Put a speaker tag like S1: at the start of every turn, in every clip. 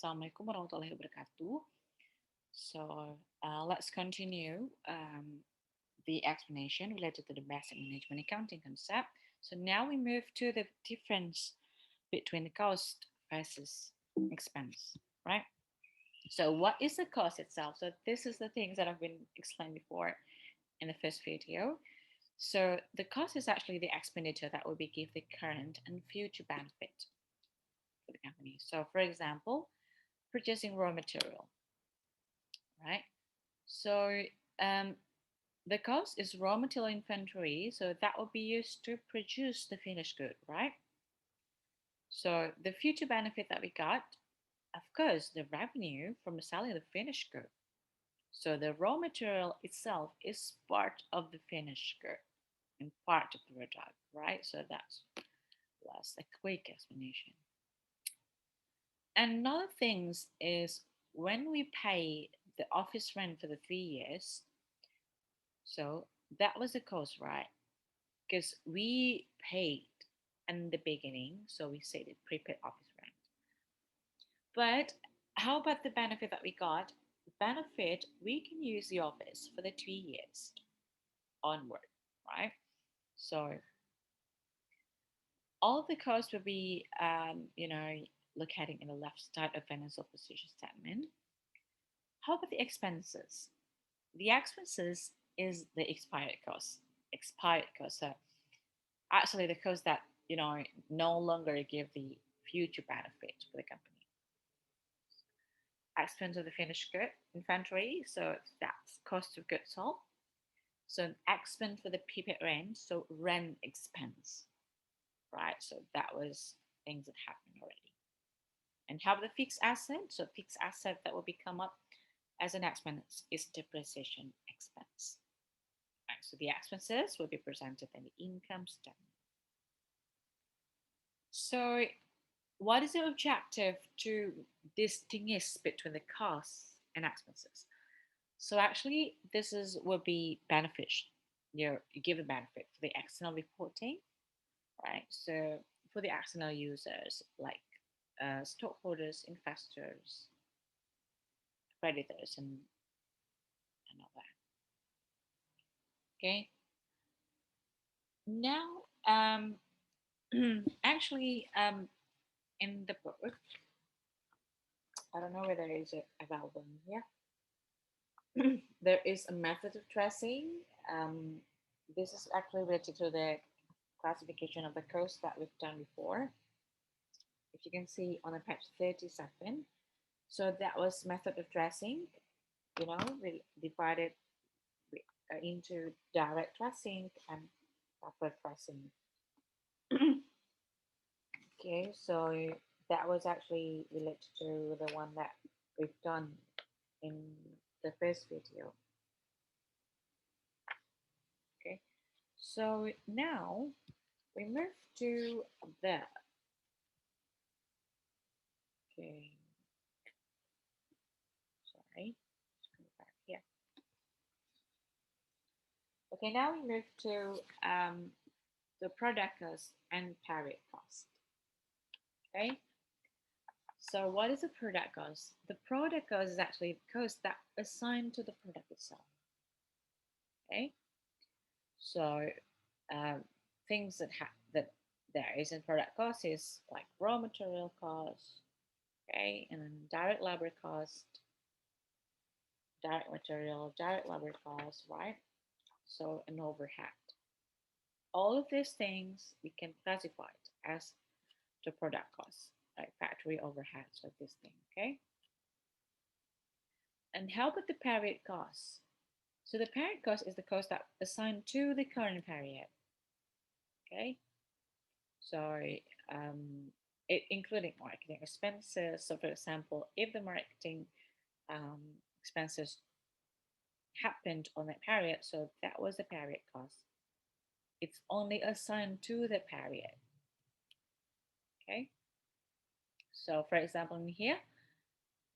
S1: Assalamualaikum warahmatullahi wabarakatuh. So let's continue the explanation related to the basic management accounting concept. So now we move to the difference between the cost versus expense, right? So what is the cost itself? So this is the things that I've been explained before in the first video. So the cost is actually the expenditure that will be give the current and future benefit for the company. So for example, purchasing raw material, right? So um, the cost is raw material inventory, so that will be used to produce the finished good, right? So the future benefit that we got, of course, the revenue from selling the finished good. So the raw material itself is part of the finished good and part of the product, right? So that's a quick explanation. Another thing is when we pay the office rent for the 3 years, so that was the cost, right? Because we paid in the beginning, so we said it prepaid office rent. But how about the benefit that we got? The benefit, we can use the office for the 2 years onward, right? So all of the costs will be, locating in the left side of financial position statement. How about the expenses? The expenses is the expired cost. Expired cost. So actually the cost that no longer give the future benefit for the company. Expense of the finished good inventory, so that's cost of goods sold. So an expense for the prepaid rent, so rent expense, right? So that was things that happened already. And how about the fixed asset? So fixed asset that will become up as an expense is depreciation expense. Right, so the expenses will be presented in the income statement. So what is the objective to distinguish between the costs and expenses? So actually, this is will be beneficial. You give a benefit for the external reporting, right? So for the external users like stockholders, investors, creditors, and all that. Okay. Now, actually, in the book, I don't know whether it's available here. There is a method of tracing. Um, this is actually related to the classification of the coast that we've done before. If you can see on the page 37, so that was method of tracing, we divided into direct tracing and backward tracing. Okay, so that was actually related to the one that we've done in the first video. Okay, so now we move to the okay. Sorry, just go back here. Okay, now we move to the product cost and period cost. Okay, so what is a product cost? The product cost is actually the cost that assigned to the product itself. Okay, so um, things that there is in product cost is like raw material cost, okay, and then direct labor cost, direct material, direct labor cost, right? So an overhead. All of these things we can classify it as the product cost, like factory overheads of this thing, okay? And how about the period cost? So the period cost is the cost that assigned to the current period, okay? So it including marketing expenses. So for example, if the marketing expenses happened on that period, so that was the period cost. It's only assigned to the period, okay? So for example, in here,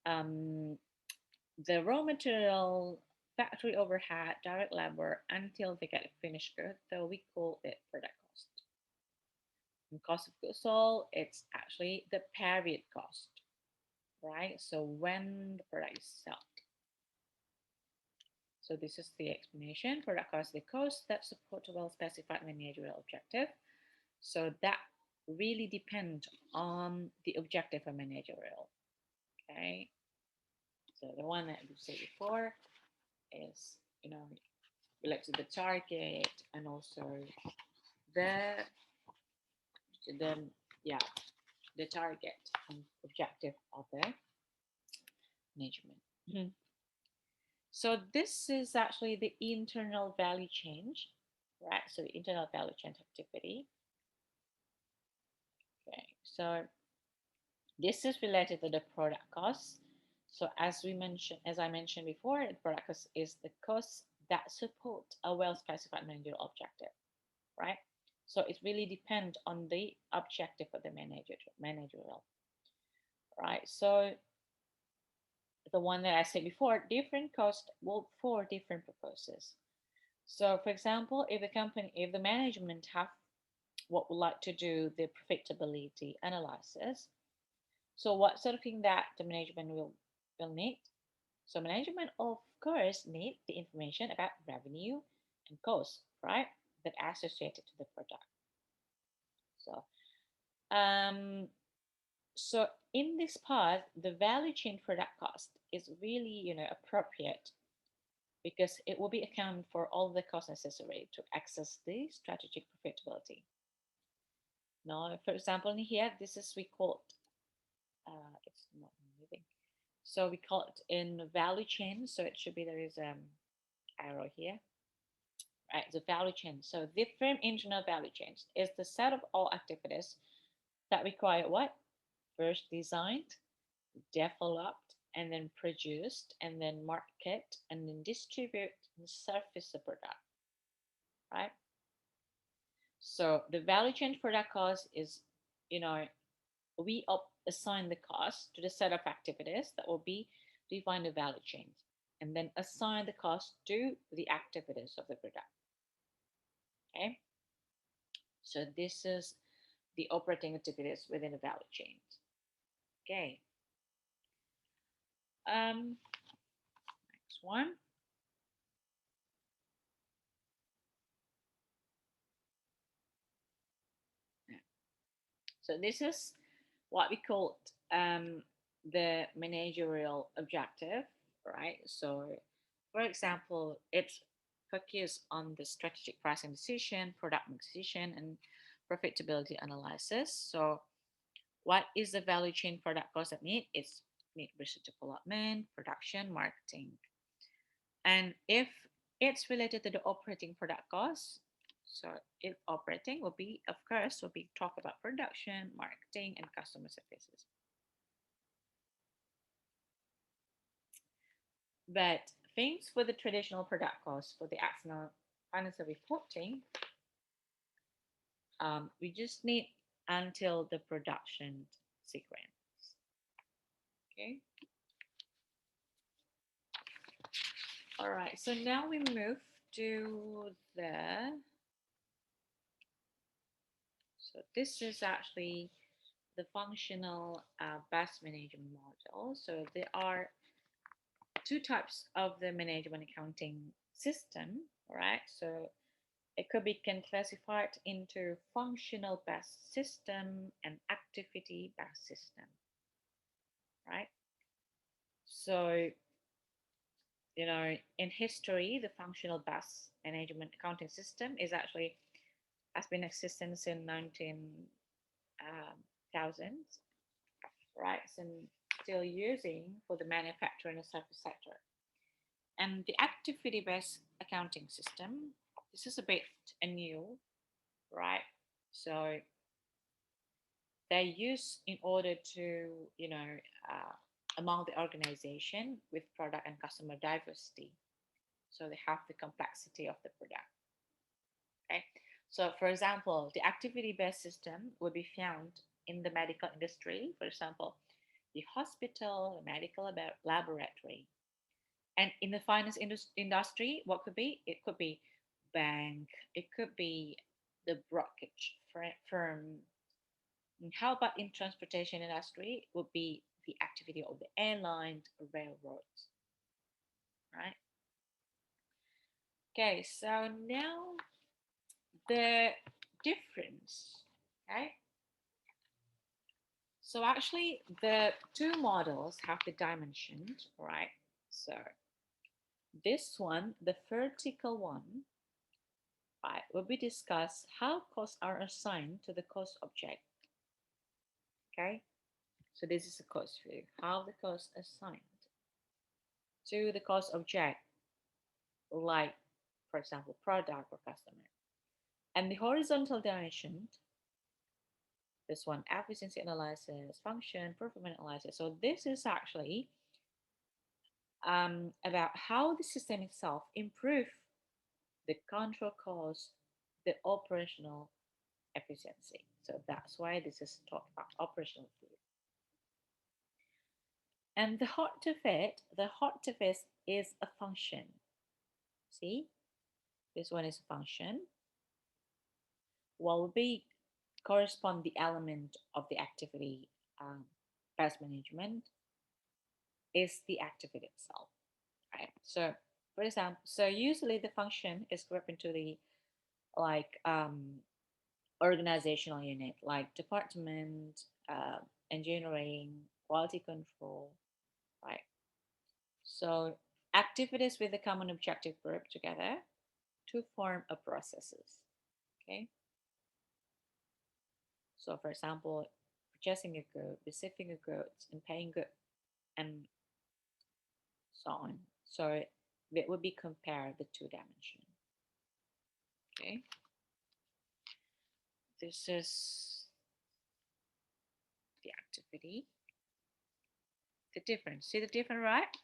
S1: the raw material, factory overhead, direct labor until they get a finished good, so we call it product cost. And cost of goods sold, it's actually the period cost. right? So when the product is sold. So this is the explanation. Product cost, the cost that support a well-specified managerial objective. So that really depends on the objective of managerial. Okay. So the one that we said before is, related to the target and also the the yeah the target and objective of the management. Mm-hmm. So this is actually the internal value change, right? So internal value change activity. Okay, so this is related to the product cost. So as I mentioned before, the product cost is the cost that support a well-specified managerial objective, right? So it really depends on the objective of the managerial, right? So the one that I said before, different costs will for different purposes. So, for example, if the management have what would like to do the profitability analysis, so what sort of thing that the management will need? So, management of course need the information about revenue and cost, right? That are associated to the product. So, um, so in this part, the value chain product cost is really appropriate because it will be accounted for all the costs necessary to access the strategic profitability. Now, for example, in here, this is we call it, it's not moving. So we call it in value chain. So it should be there is arrow here, right? The value chain. So different internal value chains is the set of all activities that require what? First designed, developed, and then produced, and then market, and then distribute and surface the product, right? So the value chain product cost is, you know, we assign the cost to the set of activities that will be define the value chains and then assign the cost to the activities of the product. Okay. So this is the operating activities within the value chains. Okay. Next one. So this is what we call the managerial objective, right? So, for example, it's focused on the strategic pricing decision, product mix decision, and profitability analysis. So, what is the value chain product cost that need? It's need research development, production, marketing. And if it's related to the operating product cost, so if operating will be, of course, will be talk about production, marketing, and customer services. But things for the traditional product cost for the external financial reporting, we just need until the production sequence. Okay. All right. So now we move to the. So this is actually the functional best management model. So there are two types of the management accounting system, right? So it could be can classified into functional based system and activity based system, right? So in history, the functional based management accounting system is actually has been existing since 19,000s, right? And still using for the manufacturing and service sector. And the activity based accounting system, this is a bit new, right? So they use in order to, among the organization with product and customer diversity. So they have the complexity of the product. Okay. So for example, the activity-based system will be found in the medical industry, for example, the hospital, the medical laboratory. And in the finance industry, what could be? It could be bank, it could be the brokerage firm. And how about in transportation industry? Would be the activity of the airlines or railroads, right? Okay, so now the difference, okay? So actually the two models have the dimensions, right? So this one, the vertical one, right, will be discussed how costs are assigned to the cost object, okay? So this is a cost view, how the cost assigned to the cost object, like, for example, product or customer. And the horizontal dimension, this one, efficiency analysis, function, performance analysis. So this is actually about how the system itself improve the control cost, the operational efficiency. So that's why this is talked about operational theory. And the heart of it, the heart of it is a function. See, this one is a function. What will be correspond the element of the activity best management is the activity itself, right? So, for example, so usually the function is grouped into the like organizational unit, like department, engineering, quality control, right? So activities with a common objective group together to form a processes. Okay. So for example, purchasing a good, receiving a goods, and paying good, and so on. So that would be compare the two dimension. Okay. This is the activity. The difference. See the difference, right?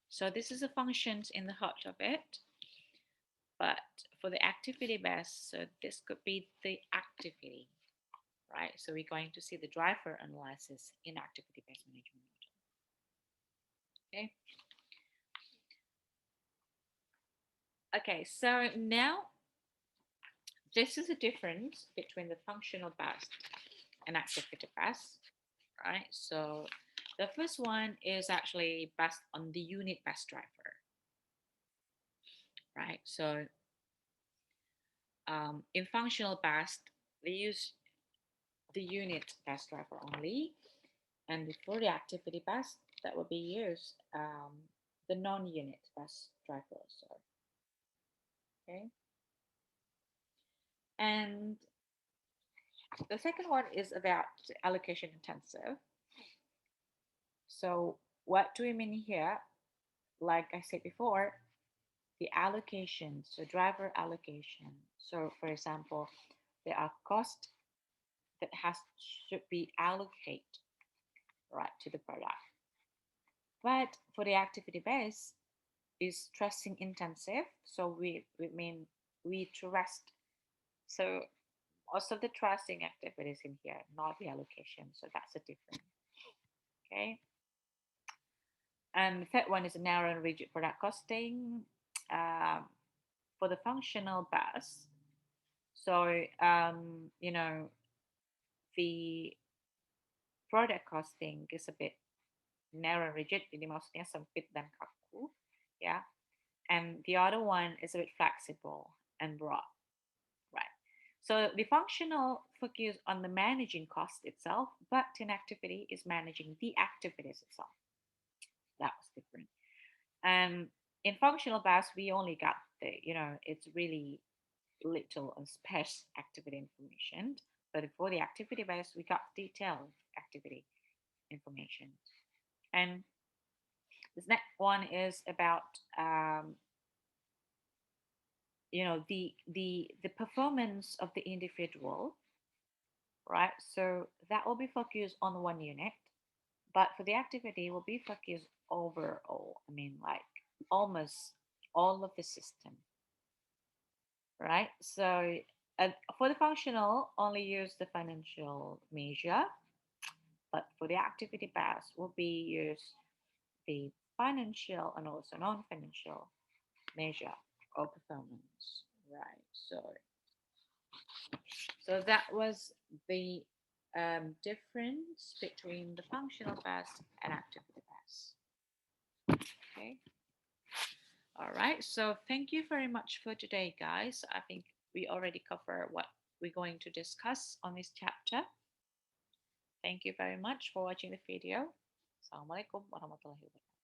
S1: So this is the functions in the heart of it. But for the activity best, so this could be the activity, right? So we're going to see the driver analysis in activity based management model. Okay. Okay, so now this is the difference between the functional best and activity best, right? So the first one is actually based on the unit best driver, right? So in functional best, they use the unit best driver only, and for the activity best, that will be used the non-unit best driver also. Okay, and the second one is about allocation intensive. So what do we mean here? Like I said before, the allocation, so driver allocation. So for example, there are costs that should be allocated right to the product. But for the activity base is trusting intensive. So we mean we trust. So most of the trusting activities in here, not the allocation. So that's a different. Okay. And the third one is a narrow and rigid product costing. Um, for the functional bus, so the product costing is a bit narrow and rigid, jadi maksudnya sempit dan kaku, yeah. And the other one is a bit flexible and broad, right? So the functional focus on the managing cost itself, but inactivity is managing the activities itself. That was different. And in functional bus, we only got it's really little and sparse activity information. But for the activity base, we got detailed activity information. And this next one is about the performance of the individual, right? So that will be focused on one unit, but for the activity will be focused overall. I mean, like almost all of the system, right? So for the functional, only use the financial measure, but for the activity base will be use the financial and also non-financial measure of performance, right? So that was the difference between the functional best and activity best. Okay. All right. So thank you very much for today, guys. I think we already covered what we're going to discuss on this chapter. Thank you very much for watching the video. Assalamualaikum warahmatullahi wabarakatuh.